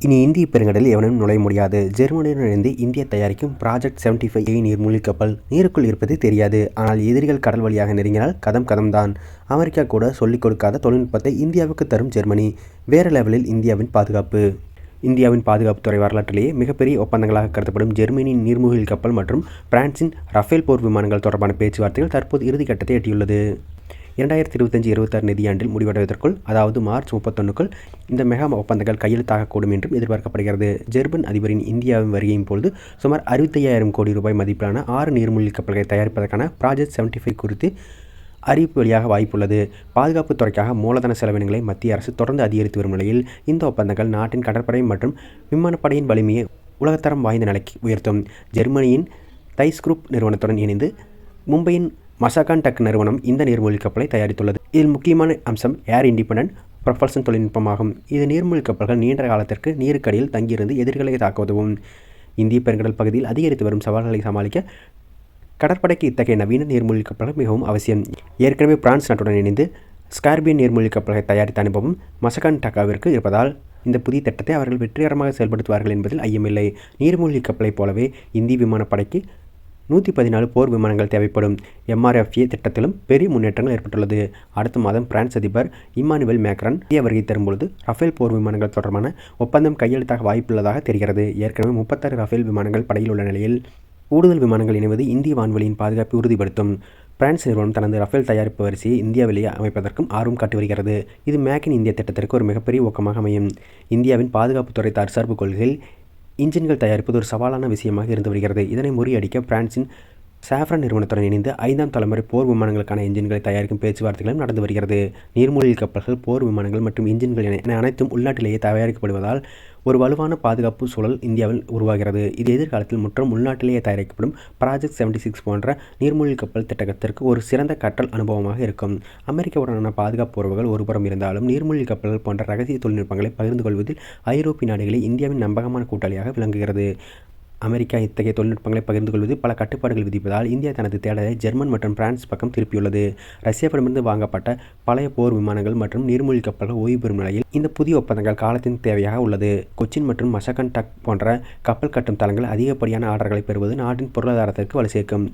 இனி இந்திய பெருங்கடலில் எவனும் நுழைய முடியாது. ஜெர்மனியுடன் இணைந்து இந்தியா தயாரிக்கும் ப்ராஜெக்ட் 75A நீர்மூழ்கிக் கப்பல் நீருக்குள் இருப்பது தெரியாது. ஆனால் எதிரிகள் கடல் வழியாக நெருங்கினால் கதம் கதம் தான். அமெரிக்கா கூட சொல்லிக் கொடுக்காத தொழில்நுட்பத்தை இந்தியாவுக்கு தரும் ஜெர்மனி. வேறு லெவலில் இந்தியாவின் பாதுகாப்பு. இந்தியாவின் பாதுகாப்புத்துறை வரலாற்றிலேயே மிகப்பெரிய ஒப்பந்தங்களாக கருதப்படும் ஜெர்மனியின் நீர்மூழ்கிக் கப்பல் மற்றும் பிரான்சின் ரஃபேல் போர் விமானங்கள் தொடர்பான பேச்சுவார்த்தைகள் தற்போது இறுதிக்கட்டத்தை எட்டியுள்ளது. 2025-26 நிதியாண்டில் முடிவடைவதற்குள், அதாவது மார்ச் 31க்குள் இந்த மெகா ஒப்பந்தங்கள் கையெழுத்தாகக்கூடும் என்றும் எதிர்பார்க்கப்படுகிறது. ஜெர்மன் அதிபரின் இந்தியாவின் வருகையின் பொழுது சுமார் 65,000 கோடி ரூபாய் மதிப்பிலான 6 நீர்மூழ்கிக் கப்பல்களை தயாரிப்பதற்கான ப்ராஜெக்ட் 75 குறித்து அறிவிப்பு வெளியாக வாய்ப்புள்ளது. பாதுகாப்புத் துறைக்காக மூலதன செலவினங்களை மத்திய அரசு தொடர்ந்து அதிகரித்து வரும் நிலையில் இந்த ஒப்பந்தங்கள் நாட்டின் கடற்படை மற்றும் விமானப்படையின் வலிமையை உலகத்தரம் வாய்ந்த நிலைக்கு உயர்த்தும். ஜெர்மனியின் தைஸ் குரூப் நிறுவனத்துடன் இணைந்து மும்பையின் மசாகான் டக் நிறுவனம் இந்த நீர்மூழ்கிக் கப்பலை தயாரித்துள்ளது. இதில் முக்கியமான அம்சம் ஏர் இண்டிபெண்டன்ட் ப்ரொபல்ஷன் தொழில்நுட்பமாகும். இது நீர்மூழ்கிக் கப்பல்கள் நீண்ட காலத்திற்கு நீருக்கடியில் தங்கியிருந்து எதிரிகளை தாக்க உதவும். இந்திய பெருங்கடல் பகுதியில் அதிகரித்து வரும் சவால்களை சமாளிக்க கடற்படைக்கு இத்தகைய நவீன நீர்மூழ்கிக் கப்பல்கள் மிகவும் அவசியம். ஏற்கனவே பிரான்ஸ் நாட்டுடன் இணைந்து ஸ்கார்பியன் நீர்மூழ்கிக் கப்பல்களை தயாரித்த அனுபவம் மசாகான் டக்காவிற்கு இருப்பதால் இந்த புதிய திட்டத்தை அவர்கள் வெற்றிகரமாக செயல்படுத்துவார்கள் என்பதில் ஐயமில்லை. நீர்மூழ்கிக் கப்பலைப் போலவே இந்திய விமானப்படைக்கு 114 போர் விமானங்கள் தேவைப்படும். MRFA திட்டத்திலும் பெரிய முன்னேற்றங்கள் ஏற்பட்டுள்ளது. அடுத்த மாதம் பிரான்ஸ் அதிபர் இம்மானுவேல் மேக்ரான் இந்திய வருகை தரும்பொழுது ரஃபேல் போர் விமானங்கள் தொடர்பான ஒப்பந்தம் கையெழுத்தாக வாய்ப்புள்ளதாக தெரிகிறது. ஏற்கனவே 36 ரஃபேல் விமானங்கள் படையில் உள்ள நிலையில் கூடுதல் விமானங்கள் இணைவது இந்திய வான்வெளியின் பாதுகாப்பை உறுதிப்படுத்தும். பிரான்ஸ் நிறுவனம் தனது ரஃபேல் தயாரிப்பு வரிசையை இந்தியாவிலேயே அமைப்பதற்கும் ஆர்வம் காட்டி வருகிறது. இது மேக் இன் இந்தியா திட்டத்திற்கு ஒரு மிகப்பெரிய ஊக்கமாக அமையும். இந்தியாவின் பாதுகாப்புத்துறை தற்சார்பு கொள்கையில் இன்ஜின்கள் தயாரிப்பது ஒரு சவாலான விஷயமாக இருந்து வருகிறது. இதனை முறியடிக்க பிரான்சின் சாஃப்ரான் நிறுவனத்துடன் இணைந்து 5ஆம் தலைமுறை போர் விமானங்களுக்கான என்ஜின்களை தயாரிக்கும் பேச்சுவார்த்தைகளும் நடந்து வருகிறது. நீர்மூழ்கிக் கப்பல்கள், போர் விமானங்கள் மற்றும் என்ஜின்கள் என அனைத்தும் உள்நாட்டிலேயே தயாரிக்கப்படுவதால் ஒரு வலுவான பாதுகாப்பு சூழல் இந்தியாவில் உருவாகிறது. இது எதிர்காலத்தில் முற்றும் உள்நாட்டிலேயே தயாரிக்கப்படும் ப்ராஜெக்ட் 76 போன்ற நீர்மூழ்கிக் கப்பல் திட்டத்திற்கு ஒரு சிறந்த கற்றல் அனுபவமாக இருக்கும். அமெரிக்காவுடனான பாதுகாப்பு உறவுகள் ஒருபுறம் இருந்தாலும் நீர்மூழ்கிக் கப்பல்கள் போன்ற ரகசிய தொழில்நுட்பங்களை பகிர்ந்து கொள்வதில் ஐரோப்பிய நாடுகளில் இந்தியாவின் நம்பகமான கூட்டாளியாக விளங்குகிறது. அமெரிக்கா இத்தகைய தொழில்நுட்பங்களை பகிர்ந்து கொள்வது பல கட்டுப்பாடுகள் விதிப்பதால் இந்தியா தனது தேடலை ஜெர்மன் மற்றும் பிரான்ஸ் பக்கம் திருப்பியுள்ளது. ரஷ்யாவிடமிருந்து வாங்கப்பட்ட பழைய போர் விமானங்கள் மற்றும் நீர்மூழ்கிக் கப்பல்கள் ஓய்வு பெறும் நிலையில் இந்த புதிய ஒப்பந்தங்கள் காலத்தின் தேவையாக உள்ளது. கொச்சின் மற்றும் மசாகான் டக் போன்ற கப்பல் கட்டும் தளங்கள் அதிகப்படியான ஆர்டர்களை பெறுவது நாட்டின் பொருளாதாரத்திற்கு வலு சேர்க்கும்.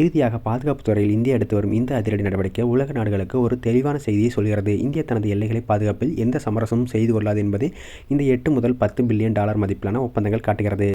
இறுதியாக, பாதுகாப்புத் துறையில் இந்தியா எடுத்து வரும் இந்த அதிரடி நடவடிக்கை உலக நாடுகளுக்கு ஒரு தெளிவான செய்தியை சொல்கிறது. இந்தியா தனது எல்லைகளை பாதுகாப்பில் எந்த சமரசமும் செய்து கொள்ளாது என்பதை இந்த $8 முதல் $10 பில்லியன் மதிப்பிலான ஒப்பந்தங்கள் காட்டுகிறது.